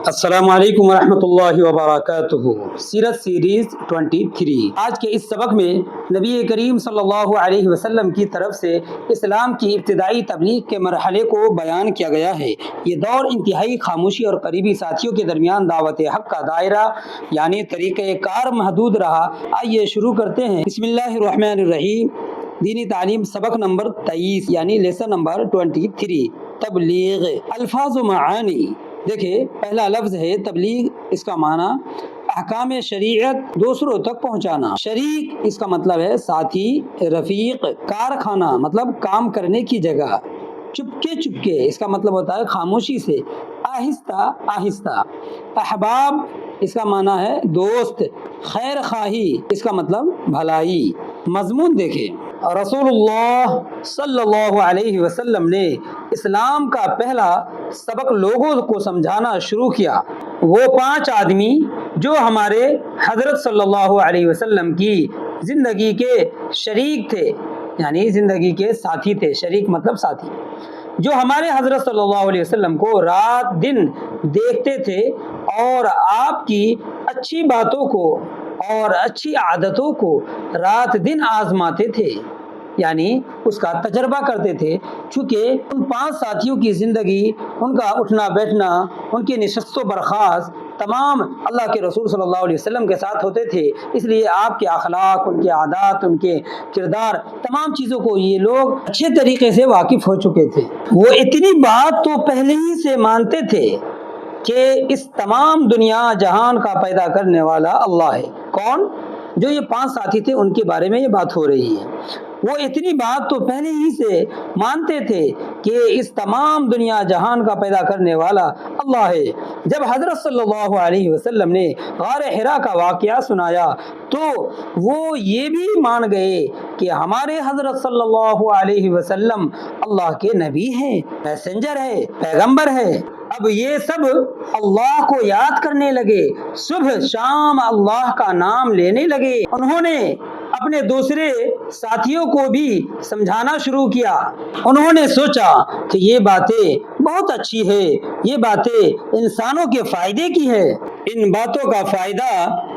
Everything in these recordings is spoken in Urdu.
السلام علیکم ورحمۃ اللہ وبرکاتہ۔ سیرت سیریز 23۔ آج کے اس سبق میں نبی کریم صلی اللہ علیہ وسلم کی طرف سے اسلام کی ابتدائی تبلیغ کے مرحلے کو بیان کیا گیا ہے۔ یہ دور انتہائی خاموشی اور قریبی ساتھیوں کے درمیان دعوت حق کا دائرہ یعنی طریقہ کار محدود رہا۔ آئیے شروع کرتے ہیں۔ بسم اللہ الرحمن الرحیم۔ دینی تعلیم سبق نمبر 23 یعنی لیسن نمبر 23، تبلیغ۔ الفاظ و معانی۔ دیکھیں، پہلا لفظ ہے تبلیغ، اس کا معنی احکام شریعت دوسروں تک پہنچانا۔ شریک اس کا مطلب ہے ساتھی، رفیق۔ کارخانہ مطلب کام کرنے کی جگہ۔ چپکے چپکے اس کا مطلب ہوتا ہے خاموشی سے، آہستہ آہستہ۔ احباب اس کا معنی ہے دوست۔ خیر خواہی اس کا مطلب بھلائی۔ مضمون دیکھیں، رسول اللہ صلی اللہ علیہ وسلم نے اسلام کا پہلا سبق لوگوں کو سمجھانا شروع کیا۔ وہ 5 آدمی جو ہمارے حضرت صلی اللہ علیہ وسلم کی زندگی کے شریک تھے، یعنی زندگی کے ساتھی تھے۔ شریک مطلب ساتھی، جو ہمارے حضرت صلی اللہ علیہ وسلم کو رات دن دیکھتے تھے اور آپ کی اچھی باتوں کو اور اچھی عادتوں کو رات دن آزماتے تھے، یعنی اس کا تجربہ کرتے تھے۔ چونکہ ان 5 ساتھیوں کی زندگی، ان کا اٹھنا بیٹھنا، ان کی نشست و برخاست تمام اللہ کے رسول صلی اللہ علیہ وسلم کے ساتھ ہوتے تھے، اس لیے آپ کے اخلاق، ان کے عادات، ان کے کردار، تمام چیزوں کو یہ لوگ اچھے طریقے سے واقف ہو چکے تھے۔ وہ اتنی بات تو پہلے ہی سے مانتے تھے کہ اس تمام دنیا جہان کا پیدا کرنے والا اللہ ہے۔ کون؟ جو یہ 5 ساتھی تھے، ان کے بارے میں یہ بات ہو رہی ہے۔ وہ اتنی بات تو پہلے ہی سے مانتے تھے کہ اس تمام دنیا جہان کا پیدا کرنے والا اللہ ہے۔ جب حضرت صلی اللہ علیہ وسلم نے غار حرا کا واقعہ سنایا تو وہ یہ بھی مان گئے کہ ہمارے حضرت صلی اللہ علیہ وسلم اللہ کے نبی ہیں، میسنجر ہے، پیغمبر ہے۔ اب یہ سب اللہ کو یاد کرنے لگے، صبح شام اللہ کا نام لینے لگے۔ انہوں نے اپنے دوسرے ساتھیوں کو بھی سمجھانا شروع کیا۔ انہوں نے سوچا کہ یہ باتیں بہت اچھی ہے، یہ باتیں انسانوں کے فائدے کی ہے، ان باتوں کا فائدہ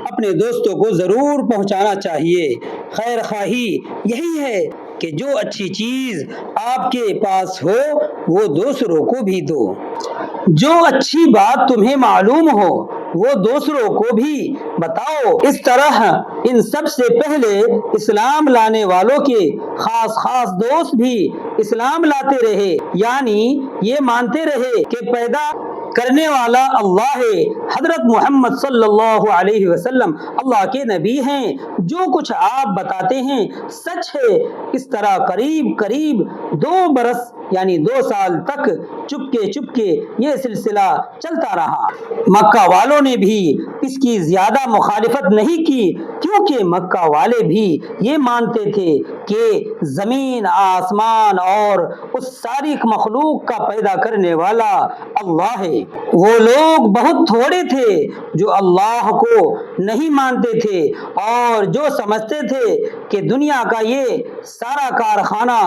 اپنے دوستوں کو ضرور پہنچانا چاہیے۔ خیر خواہی یہی ہے کہ جو اچھی چیز آپ کے پاس ہو وہ دوسروں کو بھی دو۔ جو اچھی بات تمہیں معلوم ہو وہ دوسروں کو بھی بتاؤ۔ اس طرح ان سب سے پہلے اسلام لانے والوں کے خاص دوست بھی اسلام لاتے رہے، یعنی یہ مانتے رہے کہ پیدا کرنے والا اللہ ہے، حضرت محمد صلی اللہ علیہ وسلم اللہ کے نبی ہیں، جو کچھ آپ بتاتے ہیں سچ ہے۔ اس طرح قریب 2 برس یعنی 2 سال تک چپکے یہ سلسلہ چلتا رہا۔ مکہ والوں نے بھی اس کی زیادہ مخالفت نہیں کی، کیونکہ مکہ والے بھی یہ مانتے تھے کہ زمین، آسمان اور اس ساری مخلوق کا پیدا کرنے والا اللہ ہے۔ وہ لوگ بہت تھوڑے تھے جو اللہ کو نہیں مانتے تھے اور جو سمجھتے تھے کہ دنیا کا یہ سارا کارخانہ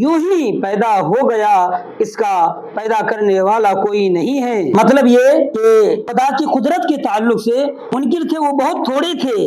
یوں ہی پیدا ہو گیا، اس کا پیدا کرنے والا کوئی نہیں ہے۔ مطلب یہ کہ خدا کی قدرت کے تعلق سے منکر تھے، وہ بہت تھوڑے تھے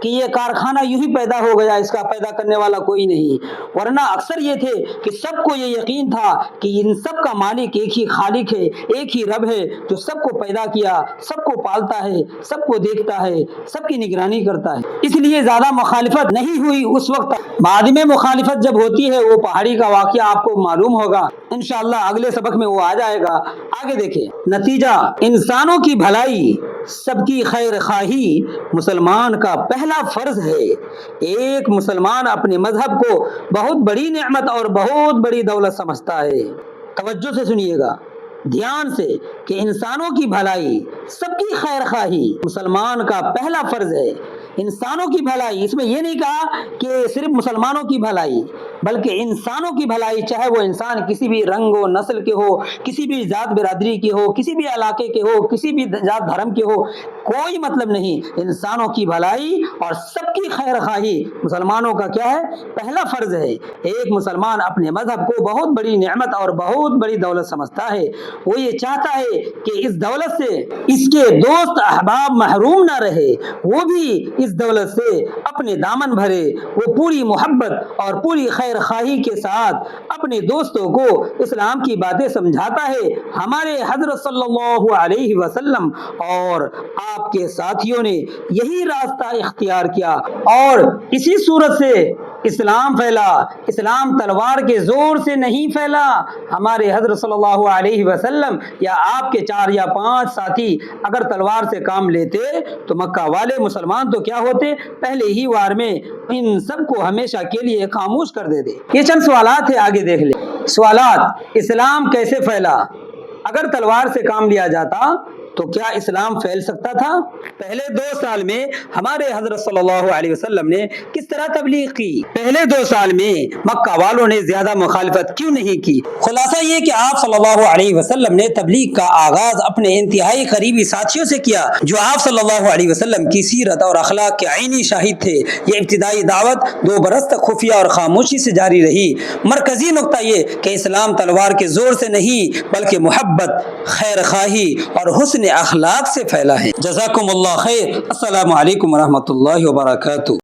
کہ یہ کارخانہ یوں ہی پیدا ہو گیا، اس کا پیدا کرنے والا کوئی نہیں۔ ورنہ اکثر یہ تھے کہ سب کو یہ یقین تھا کہ ان سب کا مالک ایک ہی خالق ہے، ایک ہی رب ہے جو سب کو پیدا کیا، سب کو پالتا ہے، سب کو دیکھتا ہے، سب کی نگرانی کرتا ہے۔ اس لیے زیادہ مخالفت نہیں ہوئی اس وقت۔ بعد میں مخالفت جب ہوتی ہے، وہ پہاڑی کا واقعہ آپ کو معلوم ہوگا، انشاءاللہ اگلے سبق میں وہ آ جائے گا۔ آگے دیکھیں، نتیجہ انسانوں کی بھلائی، سب کی خیر خواہی مسلمان کا پہلا فرض ہے۔ ایک مسلمان اپنے مذہب کو بہت بڑی نعمت اور بہت بڑی دولت سمجھتا ہے۔ توجہ سے سنیے گا، دھیان سے، کہ انسانوں کی بھلائی، سب کی خیر خواہی مسلمان کا پہلا فرض ہے۔ انسانوں کی بھلائی، اس میں یہ نہیں کہا کہ صرف مسلمانوں کی بھلائی، بلکہ انسانوں کی بھلائی، چاہے وہ انسان کسی بھی رنگ و نسل کے ہو، کسی بھی ذات برادری کے ہو، کسی بھی علاقے کے ہو، کسی بھی ذات دھرم کے ہو، کوئی مطلب نہیں، انسانوں کی بھلائی اور سب کی خیر خواہی مسلمانوں کا کیا ہے؟ پہلا فرض ہے۔ ایک مسلمان اپنے مذہب کو بہت بڑی نعمت اور بہت بڑی دولت سمجھتا ہے، وہ یہ چاہتا ہے کہ اس دولت سے اس کے دوست احباب محروم نہ رہے، وہ بھی اس دولت سے اپنے دامن بھرے، وہ پوری محبت اور پوری خیر خواہی کے ساتھ اپنے دوستوں کو اسلام کی باتیں سمجھاتا ہے۔ ہمارے حضرت صلی اللہ علیہ وسلم اور آپ کے ساتھیوں نے یہی راستہ اختیار کیا اور اسی صورت سے اسلام پھیلا۔ اسلام تلوار کے زور سے نہیں پھیلا۔ ہمارے حضرت صلی اللہ علیہ وسلم یا آپ کے 4 یا 5 ساتھی اگر تلوار سے کام لیتے تو مکہ والے مسلمان تو کیا ہوتے؟ پہلے ہی وار میں ان سب کو ہمیشہ کے لیے خاموش کر دیتے۔ یہ چند سوالات ہیں، آگے دیکھ لیں۔ سوالات: اسلام کیسے پھیلا؟ اگر تلوار سے کام لیا جاتا تو کیا اسلام پھیل سکتا تھا؟ پہلے 2 سال میں ہمارے حضرت صلی اللہ علیہ وسلم نے کس طرح تبلیغ کی؟ پہلے 2 سال میں مکہ والوں نے زیادہ مخالفت کیوں نہیں کی؟ خلاصہ یہ کہ آپ صلی اللہ علیہ وسلم نے تبلیغ کا آغاز اپنے انتہائی قریبی ساتھیوں سے کیا، جو آپ صلی اللہ علیہ وسلم کی سیرت اور اخلاق کے عینی شاہد تھے۔ یہ ابتدائی دعوت 2 برس تک خفیہ اور خاموشی سے جاری رہی۔ مرکزی نقطہ یہ کہ اسلام تلوار کے زور سے نہیں بلکہ محبت، خیر خواہی اور حسن اخلاق سے پھیلا ہے۔ جزاکم اللہ خیر۔ السلام علیکم ورحمۃ اللہ وبرکاتہ۔